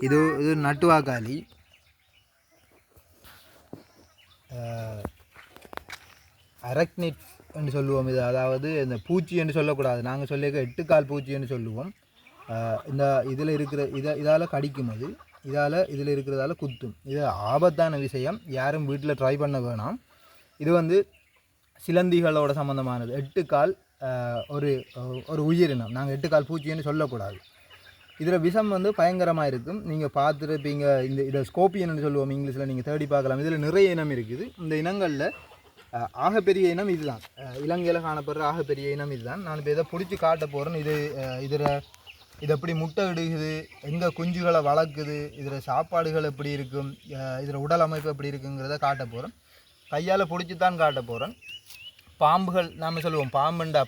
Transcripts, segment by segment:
இது இது நட்டுவாக்காளி. அரக்னிட் என்று சொல்லுவோம். இது அதாவது இந்த பூச்சி என்று சொல்லக்கூடாது, நாங்கள் சொல்லியிருக்க 8 கால் பூச்சி என்று சொல்லுவோம். இந்த இதில் இருக்கிற இதால் கடிக்கும், அது இதில் இருக்கிறதால குத்தும். இது ஆபத்தான விஷயம், யாரும் வீட்டில் ட்ரை பண்ண வேணாம். இது வந்து சிலந்திகளோட சம்மந்தமானது. 8 கால் ஒரு உயிரினம், நாங்கள் 8 கால் பூச்சின்னு சொல்லக்கூடாது. இதில் விஷம் வந்து பயங்கரமாக இருக்கும். நீங்கள் பார்த்துருப்பீங்க, இதை ஸ்கோப்பியன்னு சொல்லுவோம் இங்கிலீஷில், நீங்கள் தேடி பார்க்கலாம். இதில் நிறைய இனம் இருக்குது. இந்த இனங்களில் ஆகப்பெரிய இனம் இதுதான், இலங்கையில் காணப்படுற ஆகப்பெரிய இனம் இதுதான். நான் இப்போ இதை பிடிச்சி காட்ட போகிறேன். இதில் இது எப்படி முட்டை இடுகுது, எங்கே குஞ்சுகளை வளர்க்குது, இதில் சாப்பாடுகள் எப்படி இருக்கும், இதில் உடல் அமைப்பு எப்படி இருக்குங்கிறத காட்ட போகிறேன். கையால் பிடிச்சி தான் காட்ட போகிறேன். பாம்புகள் நாம் சொல்லுவோம், பாம்புண்டா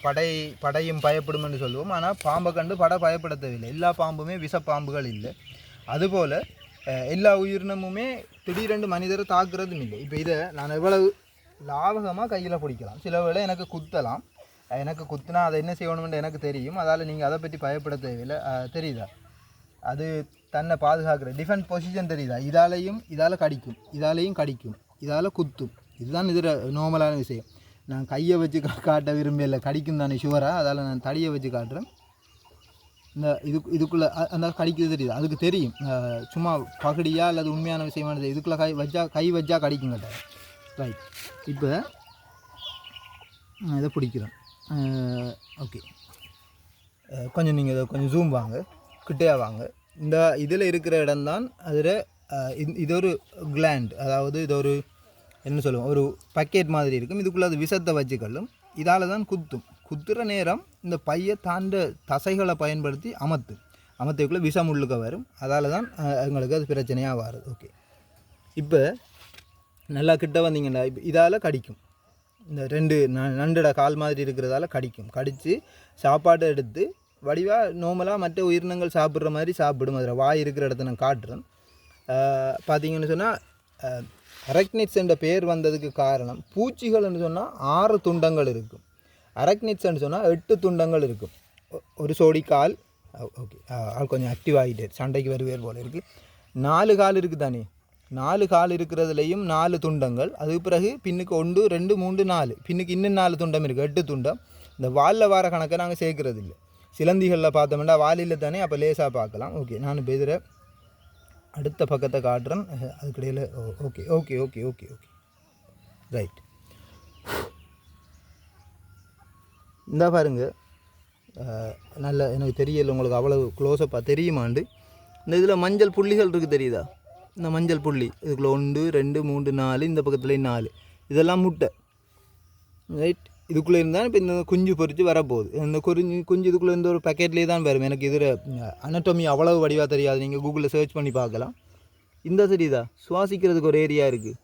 படையும் பயப்படும்னு சொல்லுவோம். ஆனால் பாம்பை கண்டு படை பயப்பட தேவையில்லை. எல்லா பாம்புமே விஷப்பாம்புகள் இல்லை. அதுபோல் எல்லா உயிரினமுமே திடீரென்று மனிதரை தாக்குறதும் இல்லை. இப்போ இதை நான் எவ்வளவு லாபகமாக கையில் பிடிக்கலாம். சில வேளை எனக்கு குத்தலாம், எனக்கு குத்துனா அதை என்ன செய்யணும்னு எனக்கு தெரியும். அதால் நீங்கள் அதை பற்றி பயப்பட தேவையில்லை. தெரியுதா, அது தன்னை பாதுகாக்கிற டிஃபென்ஸ் பொசிஷன் தெரியுதா. இதால் கடிக்கும், இதால் குத்தும். இதுதான் இதில் நார்மலான விஷயம். நான் கையை வச்சு காட்ட விரும்பல, கடிக்கும் தானே ஷுவராக, அதால் நான் தடியை வச்சு காட்டுறேன். இந்த இதுக்குள்ளே அந்த கடிக்கிறது தெரியுது, அதுக்கு தெரியும் சும்மா பகடியா அல்லது உண்மையான விஷயமானது. இதுக்குள்ளே கை வச்சா கடிக்கும் கேட்டால். ரைட், இப்போ இதை பிடிக்கிறேன். ஓகே, கொஞ்சம் நீங்கள் இதை கொஞ்சம் ஜூம் வாங்க, கிட்டையாக வாங்க. இந்த இதில் இருக்கிற இடம்தான் அதில் இது ஒரு கிளாண்ட், அதாவது இது ஒரு என்ன சொல்லுவோம், ஒரு பக்கெட் மாதிரி இருக்கும். இதுக்குள்ளே அது விஷத்தை வச்சுக்கொள்ளும். இதால் தான் குத்துற நேரம் இந்த பையை தாண்ட தசைகளை பயன்படுத்தி அமர்த்திக்குள்ளே விஷம் உள்ளுக்க வரும். அதால் தான் எங்களுக்கு அது பிரச்சனையாக வருது. ஓகே, இப்போ நல்லா கிட்ட வந்தீங்கன்னா இதால் கடிக்கும். இந்த 2 நண்டோட கால் மாதிரி இருக்கிறதால கடித்து சாப்பாட்டை எடுத்து வடிவாக நார்மலாக மற்ற உயிரினங்கள் சாப்பிட்ற மாதிரி சாப்பிடும். அதில் வாய் இருக்கிற இடத்த நான் காட்டுறேன். பார்த்தீங்கன்னு சொன்னால் அரக்னிட்ஸ் என்ற பேர் வந்ததுக்கு காரணம், பூச்சிகள்னு சொன்னால் 6 துண்டங்கள் இருக்கும், அரக்னிட்ஸ்ன்னு சொன்னால் 8 துண்டங்கள் இருக்கும். ஒரு சோடி கால். ஓகே, ஆள் கொஞ்சம் ஆக்டிவ் ஆகிட்டு சண்டைக்கு வருவேர் போல் இருக்குது. 4 கால் இருக்குது தானே, 4 கால் இருக்கிறதுலையும் 4 துண்டங்கள். அதுக்கு பிறகு பின்னுக்கு 1 2 3 4, பின்னுக்கு இன்னும் 4 துண்டம் இருக்குது, 8 துண்டம். இந்த வாலில் வர கணக்கை நாங்கள் சேர்க்கறது இல்லை. சிலந்திகளில் பார்த்தோம்னா வாலில் தானே, அப்போ லேசாக பார்க்கலாம். ஓகே, நான் இப்போ இதில் அடுத்த பக்கத்தை காட்டுறேன். அதுக்கிடையில் okay okay okay okay okay right. இந்த பாருங்க, நல்ல எனக்கு தெரியல உங்களுக்கு அவ்வளவு க்ளோஸப்பாக தெரியுமாண்டு. இந்த இதில் மஞ்சள் புள்ளிகள் இருக்குது, தெரியுதா? இந்த மஞ்சள் புள்ளி இதுக்குள்ளே 1 2 3 4, இந்த பக்கத்துலேயும் 4, இதெல்லாம் முட்டை. ரைட், இதுக்குள்ளே இருந்தால் இப்போ இந்த குஞ்சு பொறித்து வரப்போகுது. இந்த குஞ்சு இதுக்குள்ளே இந்த ஒரு பேக்கெட்லேயே தான் வரும். எனக்கு இதில் அனட்டோமி அவ்வளவு வடிவாக தெரியாது, நீங்கள் கூகுளில் சர்ச் பண்ணி பார்க்கலாம். இந்த தெரியுதா, சுவாசிக்கிறதுக்கு ஒரு ஏரியா இருக்குது,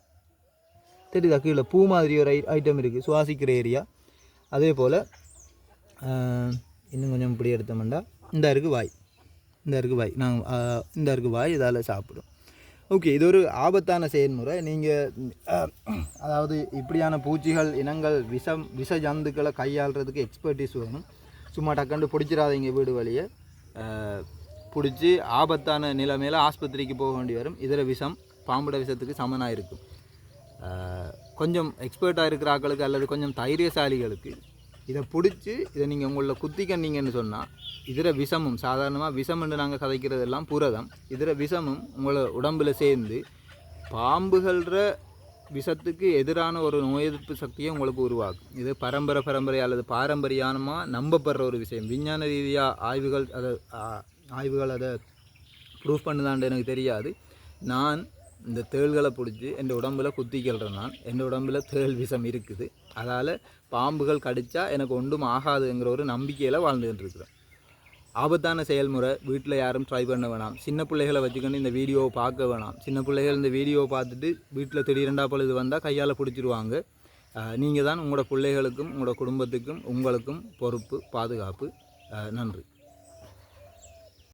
தெரியுதா? கீழே பூ மாதிரி ஒரு ஐட்டம் இருக்குது, சுவாசிக்கிற ஏரியா. அதே போல் இன்னும் கொஞ்சம் இப்படி எடுத்தோம்னா இந்த இருக்குது வாய், நாங்கள் இந்த இருக்குது வாய், இதால் சாப்பிடும். ஓகே, இது ஒரு ஆபத்தான செயல்முறை. நீங்கள் அதாவது இப்படியான பூச்சிகள் இனங்கள் விஷ ஜந்துக்களை கையாளுறதுக்கு எக்ஸ்பர்டீஸ் வேணும். சும்மா டக்குன்னு பிடிச்சிடாதீங்க, வீடு வழியை பிடிச்சி ஆபத்தான நிலைமையில் ஆஸ்பத்திரிக்கு போக வேண்டி வரும். இதில் விஷம் பாம்புட விஷத்துக்கு சமனாக இருக்கும். கொஞ்சம் எக்ஸ்பர்ட்டாக இருக்கிற ஆட்களுக்கு அல்லது கொஞ்சம் தைரியசாலிகளுக்கு இதை பிடிச்சி இதை நீங்கள் உங்களில் குத்திக்கண்டீங்கன்னு சொன்னால் இதில் விஷமும், சாதாரணமாக விஷம்னு நாங்கள் கதைக்கிறது எல்லாம் புரதம், இதில் விஷமும் உங்களை உடம்பில் சேர்ந்து பாம்புகள விஷத்துக்கு எதிரான ஒரு நோய் எதிர்ப்பு சக்தியை உங்களுக்கு உருவாக்கும். இது பரம்பரை அல்லது பாரம்பரியமாக நம்பப்படுற ஒரு விஷயம். விஞ்ஞான ரீதியாக ஆய்வுகள் அதை ப்ரூஃப் பண்ணுதான்னு எனக்கு தெரியாது. நான் இந்த தேள்களை பிடிச்சி என் உடம்பில் குத்திக்கிறேன். என் உடம்பில் தேள் விஷம் இருக்குது, அதால் பாம்புகள் கடித்தா எனக்கு ஒன்றும் ஆகாதுங்கிற ஒரு நம்பிக்கையில் வாழ்ந்துகிட்டு இருக்கிறேன். ஆபத்தான செயல்முறை, வீட்டில் யாரும் ட்ரை பண்ண வேணாம். சின்ன பிள்ளைகளை வச்சுக்கொண்டு இந்த வீடியோவை பார்க்க வேணாம். சின்ன பிள்ளைகள் இந்த வீடியோவை பார்த்துட்டு வீட்டில் திடீரெண்டா பொழுது வந்தால் கையால் பிடிச்சிருவாங்க. நீங்கள் தான் உங்களோட பிள்ளைகளுக்கும் உங்களோட குடும்பத்துக்கும் உங்களுக்கும் பொறுப்பு, பாதுகாப்பு. நன்றி.